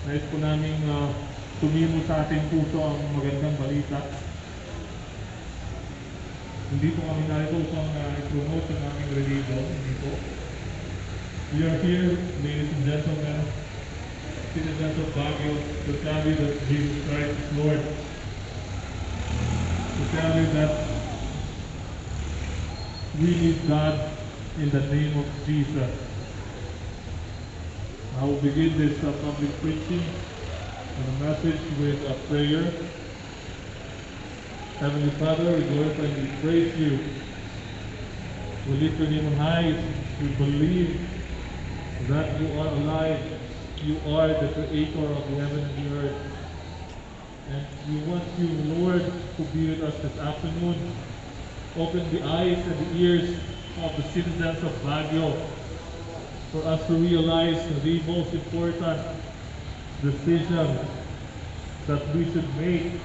Nais po namin tumimo sa ating puso ang magandang balita. Hindi po kami narito upang i-promote ang aming religion. Hindi po. We are here, ladies and gentlemen, citizens of Baguio, to tell you that Jesus Christ is Lord. To tell you that we need God in the name of Jesus. I will begin this public preaching and a message with a prayer. Heavenly Father, we glorify and we praise you. We lift your name on high. We believe that you are alive. You are the creator of the heaven and the earth. And we want you, Lord, to be with us this afternoon. Open the eyes and the ears of the citizens of Baguio for us to realize the most important decision that we should make,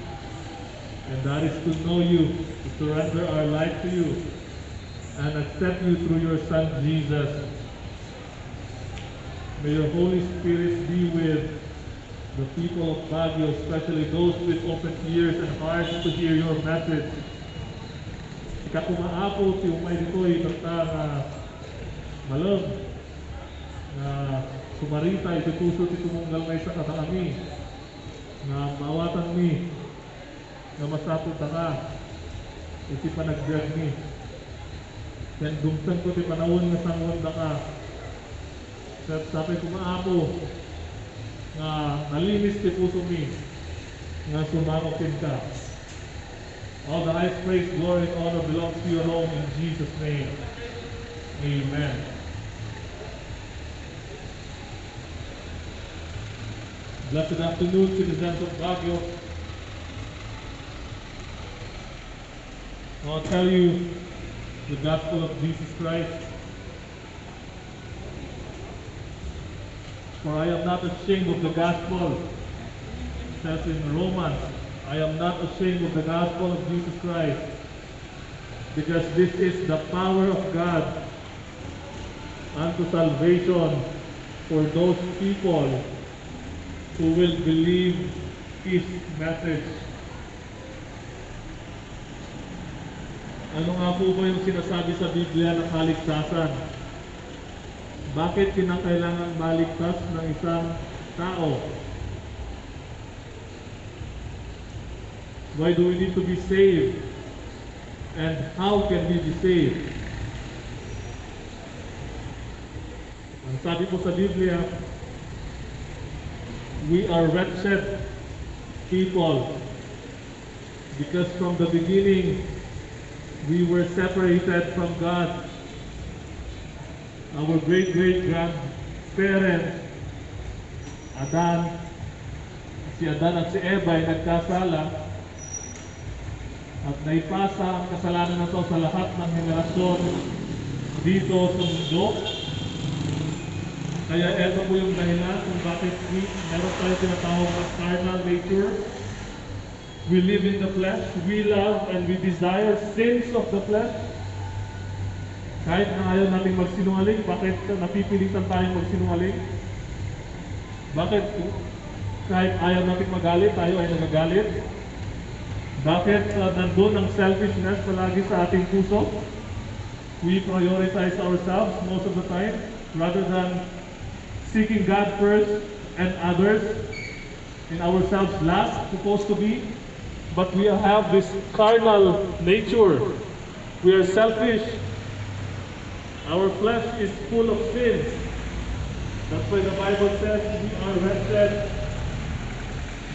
and that is to know you, to surrender our life to you, and accept you through your Son Jesus. May your Holy Spirit be with the people of Baguio, especially those with open ears and hearts to hear your message. Ikakumaapo ti umay dito'y tentang malam na sumarita iti puso ti tumunggal may sa kami na maawatan mi na masapot ka iti panagbiag mi ken dumtang ko ti panahon nga sangwan ka sa sabi kumaapo nga nalinis ti puso mi nga sumakokin ka. All the highest praise, glory, and honor belongs to you alone in Jesus' name. Amen. Blessed afternoon, citizens of Baguio. I'll tell you the gospel of Jesus Christ. For I am not ashamed of the gospel. It says in Romans, I am not ashamed of the gospel of Jesus Christ, because this is the power of God unto salvation for those people who will believe His message. Ano nga po ba yung sinasabi sa Biblia ng kaligtasan? Bakit kinakailangan maligtas ng isang tao? Why do we need to be saved? And how can we be saved? Ang sabi po sa Biblia, we are wretched people because from the beginning we were separated from God. Our great-great-grandparents, si Adan at si Eva ay nagkasala at naipasa ang kasalanan na ito sa lahat ng henerasyon dito sa mundo. Kaya ito po yung dahilan kung bakit meron tayo tinatawag na carnal nature. We live in the flesh, we love and we desire sins of the flesh. Kahit na ayaw natin magsinungaling, bakit napipilitan tayong magsinungaling? Bakit kahit ayaw natin magalit, tayo ay nagagalit? Bakit nandun ang selfishness palagi sa ating puso? We prioritize ourselves most of the time rather than seeking God first and others, and ourselves last, supposed to be. But we have this carnal nature. We are selfish. Our flesh is full of sin. That's why the Bible says we are wretched.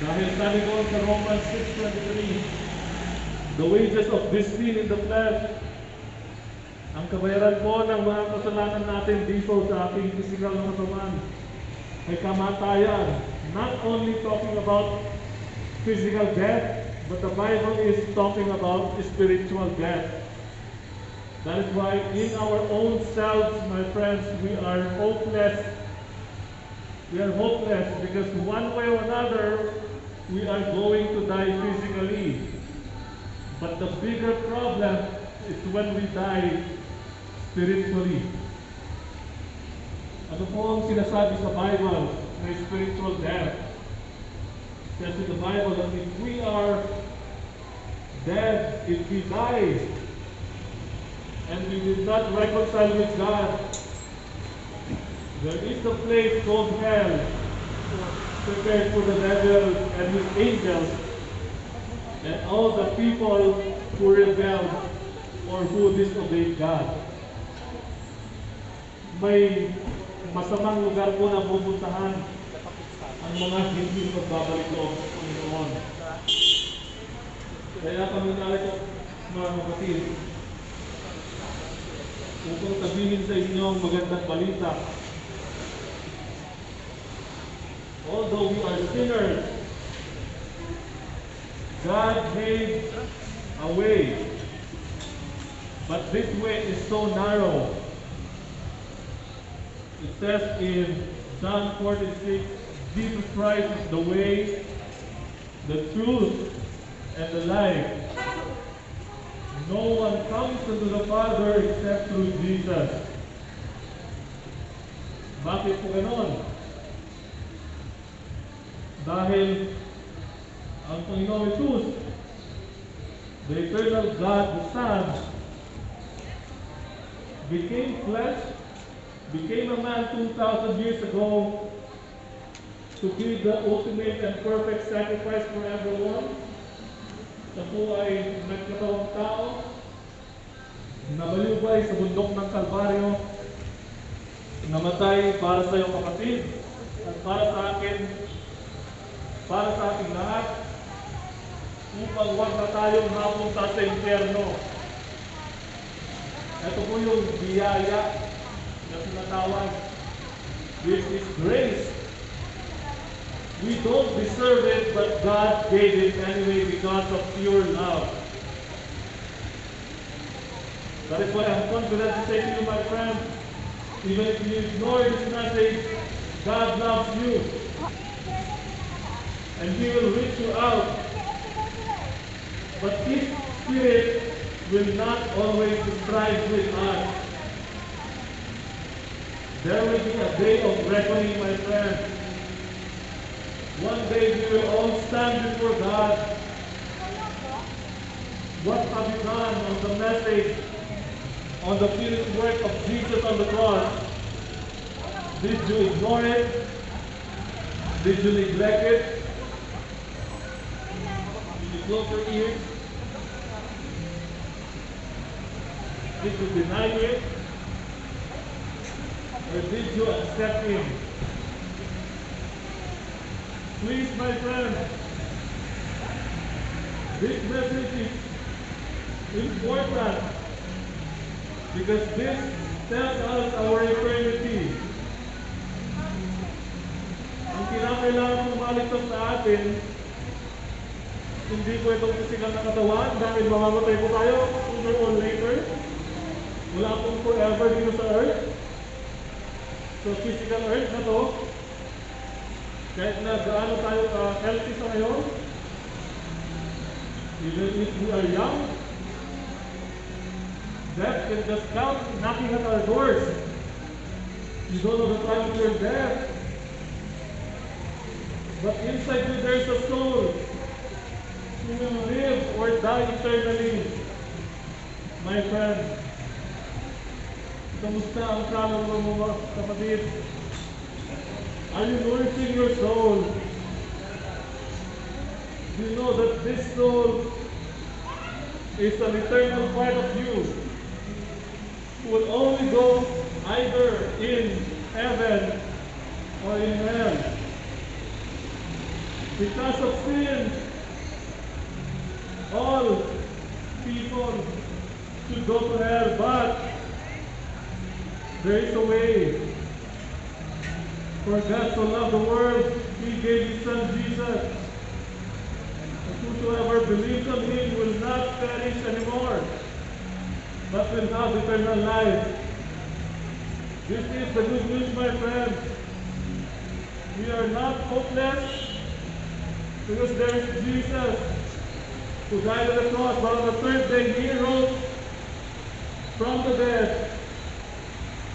Dahil sabi ko sa Romans 6:23, the wages of this sin in the flesh, ang kabayaran po ng mga kasalanan natin dito sa ating physical na katawan ay kamatayan. Not only talking about physical death, but the Bible is talking about spiritual death. That is why in our own selves, my friends, we are hopeless. We are hopeless because one way or another, we are going to die physically. But the bigger problem is when we die spiritually. Ano po ang sinasabi sa Bible na spiritual death? says in the Bible that if we are dead, if we die, and we did not reconcile with God, there is a place called hell prepared for the devil and his angels and all the people who rebelled or who disobeyed God. May masamang lugar po na pupuntahan ang mga hindi magbabalik loob sa Panginoon. Kaya kami narito, mga kapatid, upang sabihin sa inyo ang magandang balita. Although we are sinners, God made a way, but this way is so narrow. It says in John 46, Jesus Christ is the way, the truth, and the life. No one comes unto the Father except through Jesus. Bakit po ganon? Dahil ang Panginoong Jesus, the eternal God, the Son, became flesh, became a man 2,000 years ago to be the ultimate and perfect sacrifice for everyone. Siya po ay nagkatawang tao, nabalubay sa bundok ng Kalbaryo, namatay para sa iyong kapatid at para sa akin, para sa ating lahat, upang huwag na tayong mapunta sa impyerno. Ito po yung biyaya na tinatawag. This is grace. We don't deserve it, but God gave it anyway because of pure love. That is why I'm confident to say to you, my friend, even if you ignore this message, God loves you. And He will reach you out. But His Spirit will not always strive with us. There will be a day of reckoning, my friend. One day we will all stand before God. What have you done on the message, on the finished work of Jesus on the cross? Did you ignore it? Did you neglect it? Did you close your ears? Did you deny it? Or did you accept Him? Please, my friend, this message is important because this tells us our eternity. Ang kinakailangan pumaligtas sa atin, hindi po itong physical na katawan dahil mamamatay po tayo sooner or later. Wala pong forever dito sa earth. So physical earth na to, kahit na gaano tayo healthy sa ngayon, even if we are young, death can just come knocking at our doors. You don't know the time of your death. But inside you there's a soul who will live or die eternally. My friend, kamusta ang kaluluwa mo, kapatid? Are you nourishing your soul? Do you know that this soul is an eternal part of you who will only go either in heaven or in hell? Because of sin, all people should go to hell, but there is a way. For God so loved the world, He gave His Son Jesus. And whosoever believes on Him will not perish anymore, but will have eternal life. This is the good news, my friends. We are not hopeless because there is Jesus who died on the cross, but on the third day He rose from the dead,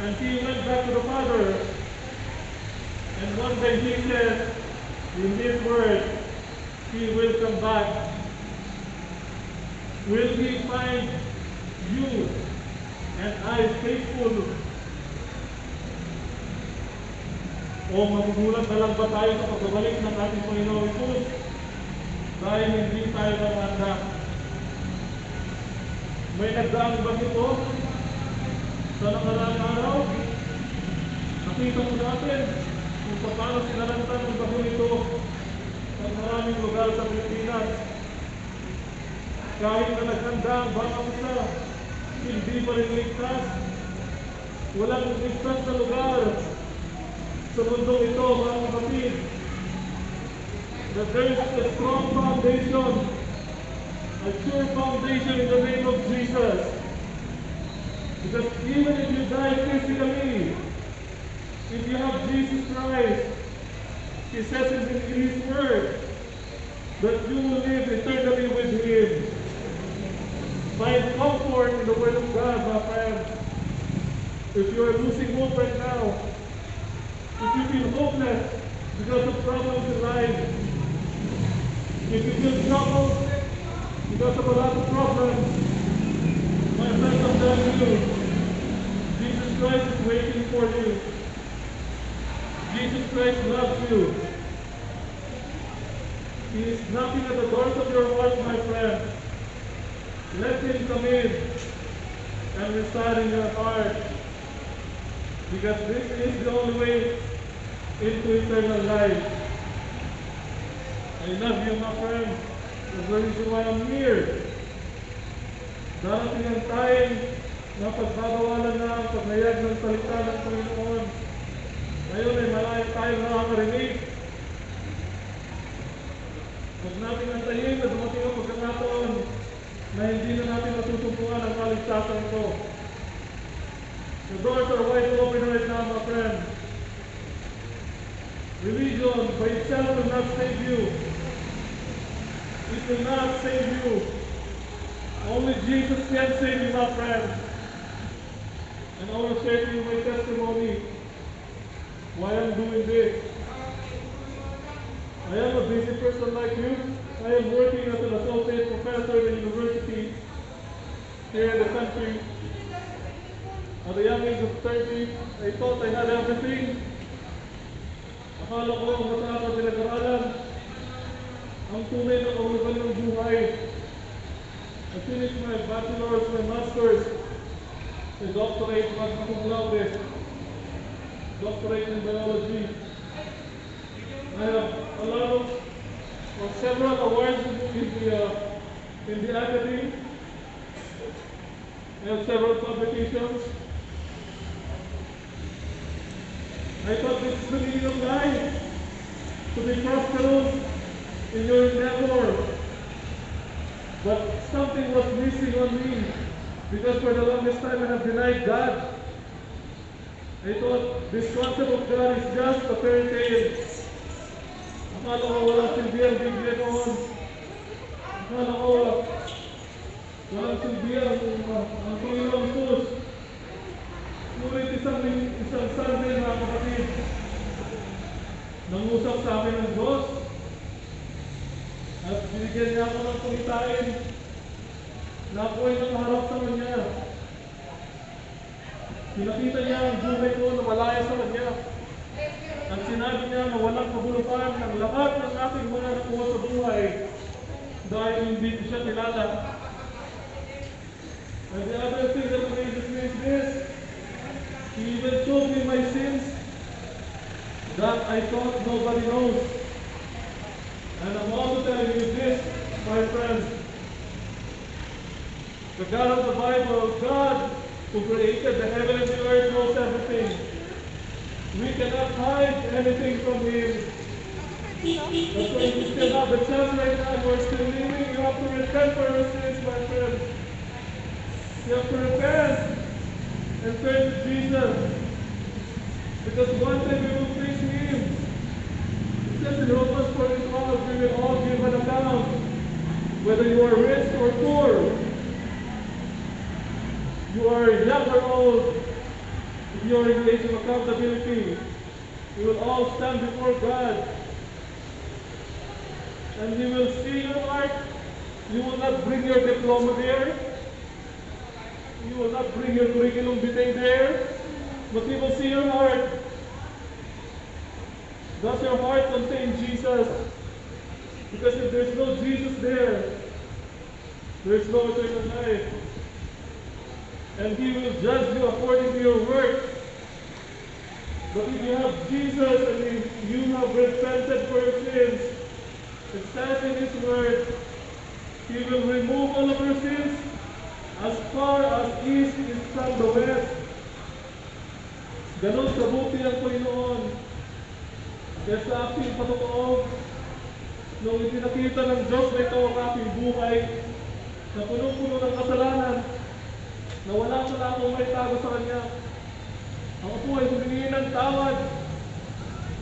and He went back to the Father. And one day He said in His word He will come back. Will He find you and I faithful? O magugulat na lang ba tayo sa pagbabalik ng ating Panginoong Hesus dahil hindi tayo namanda? May nagdaang ba ito sa nakaraang araw? Nakita mo natin kung paano sinalantan ng bago nito sa maraming lugar sa Pilipinas. Kahit na naghanda ang bawat isa, hindi pa rin ligtas. Walang ligtas na lugar sa mundong ito, mga kapatid. That there is a strong foundation, a sure foundation in the name of Jesus. Because even if you die physically, if you have Jesus Christ, He says it in His Word that you will live eternally with Him. Find comfort in the Word of God, my friends. If you are losing hope right now, if you feel hopeless because of problems in life, if you feel troubled because of a lot of problems, my friends, I'm telling you, Jesus Christ is waiting for you. Jesus Christ loves you. He is knocking at the doors of your heart, my friend. Let Him come in and reside in your heart. Because this is the only way into eternal life. I love you, my friend. That's the reason why I'm here. Darating ang time na pagbabawalan na ang paghayag ng salita ng Panginoon. Ngayon ay malayo tayong nakakarinig. Huwag natin antayin na dumating ang pagkakataon na hindi na natin matutumpuan ang kaligtasan ito. The doors are wide open right now, my friend. Religion by itself will not save you. It will not save you. Only Jesus can save you, my friend. And I want to share to you my testimony why I'm doing this. I am a busy person like you. I am working as an associate professor in a university here in the country. At the young age of 30, I thought I had everything. Akala ko ang mataas na pinag-aralan ang tunay na kahulugan ng buhay. I finished my bachelor's, my master's, my doctorate, magna cum laude, doctorate in biology. I have a lot of several awards in the academy. I have several publications. I thought this is the meaning of life, to be prosperous in your endeavor. But something was missing on me, because for the longest time I have denied God. I thought this concept of God is just a fairy tale. Akala ko walang silbi ang Biblia noon. Akala ko walang silbi ang Panginoong Hesus. Ngunit isang Sunday, mga kapatid, nangusap sa akin ng Diyos at binigyan niya ako ng pangitain na ako ay nakaharap sa Kanya. Pinakita niya ang buhay ko na malaya sa Kanya. At sinabi niya na walang kabulukan ng lahat ng aking mga nakuha sa buhay dahil hindi ko siya kilala. And the other thing that amazes me is this. He even showed me my sins that I thought nobody knows. And I'm also telling you this, my friends. The God of the Bible, God who created the heaven and the earth, knows everything. We cannot hide anything from Him. That's why we still have the chance right now. We're still living. You have to repent for your sins, my friends. You have to repent and turn to Jesus. Because one day we will face Him. It says in Romans 4:12, we will all give an account, whether you are rich or poor, you are young or old. If you are in the age of accountability, we will all stand before God. And He will see your heart. You will not bring your diploma there. You will not bring your curriculum vitae there. But He will see your heart. Does your heart contain Jesus? Because if there's no Jesus there is no eternal life. And He will judge you according to your works. But if you have Jesus and if you have repented for your sins, it says in His word, He will remove all of your sins as far as east is from the west. Ganon kabuti ang Panginoon. Kaya sa aking patutuog, nung ipinakita ng Diyos na ito ang aking buhay, na punong-puno ng kasalanan, na wala pala akong may tago sa Kanya, ako po ay humingi ng tawad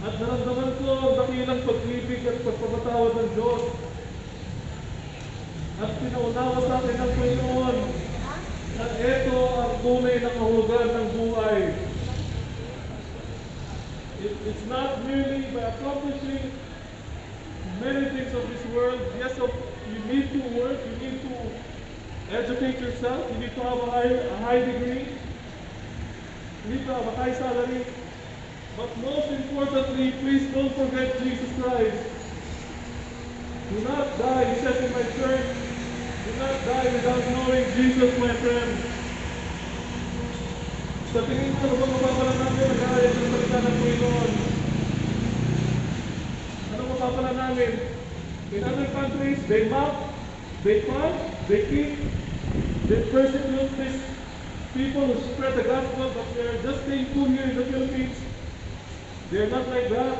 at naramdaman ko ang dakilang pag-ibig at pagpapatawad ng Diyos. At pinaunawa sa akin ng Panginoon na ito ang tunay na kahulugan ng buhay. It's not merely by accomplishing many things of this world. Yes, you need to work, you need to educate yourself, you need to have a high degree, you need to have a high salary. But most importantly, please don't forget Jesus Christ. Do not die, He says in my church, do not die without knowing Jesus, my friend. Sa tingin ko, kung mapapala namin nag-aayos ng salita ng Panginoon, ano mapapala namin? In other countries, they mock, they punch, they kick, they persecute these people who spread the gospel, but they are just staying put here in the Philippines. They are not like that.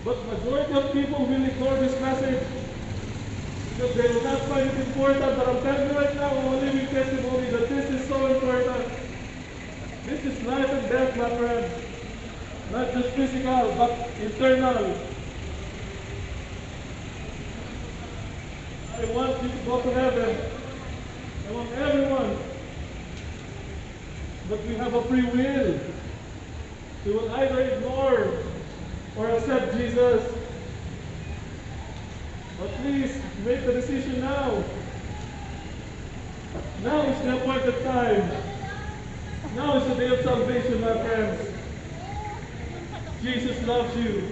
But majority of people will ignore this message because they will not find it important. But I'm telling you right now, I'm a living testimony that this is so important. This is life and death, my friend. Not just physical, but eternal. I want you to go to heaven. I want everyone. But we have a free will. We will either ignore or accept Jesus. But please, make the decision now. Now is the appointed time. Now is the day of salvation, my friends. Jesus loves you.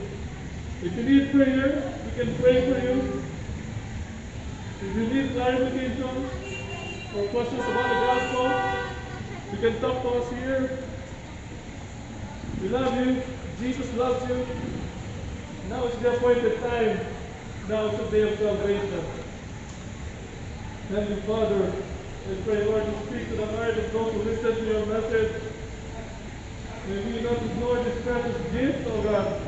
If you need prayer, we can pray for you. If you need clarification or questions about the gospel, you can talk to us here. We love you. Jesus loves you. Now is the appointed time. Now is the day of salvation. Heavenly Father, I pray, Lord, to speak to the heart of those who listen to your message. May we not ignore this precious gift, oh God,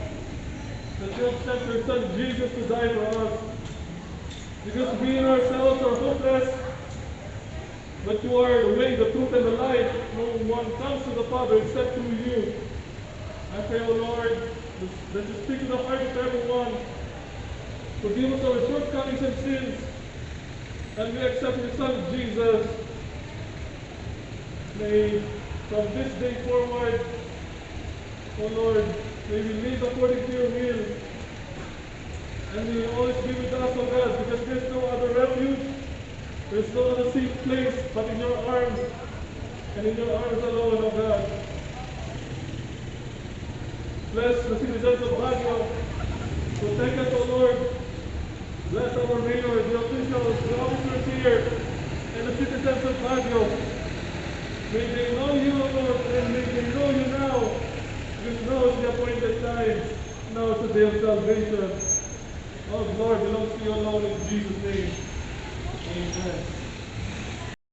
that you have sent your Son Jesus to die for us. Because we in ourselves are hopeless, but you are the way, the truth, and the life. No one comes to the Father except through you. I pray, O Lord, that you speak to the heart of everyone. Forgive us our shortcomings and sins. And we accept your Son, Jesus. May, from this day forward, O Lord, may we live according to your will. And may you always be with us, O God, because there's no other refuge. There's no other safe place but in your arms. And in your arms alone, O God. Bless the citizens of Baguio. Protect us, O Lord. Bless our mayor, the officials, the officers here, and the citizens of Baguio. May they know you, O Lord, and may they know you now. Because now is the appointed time. Now is the day of salvation. All glory belongs to you alone in Jesus' name. Amen.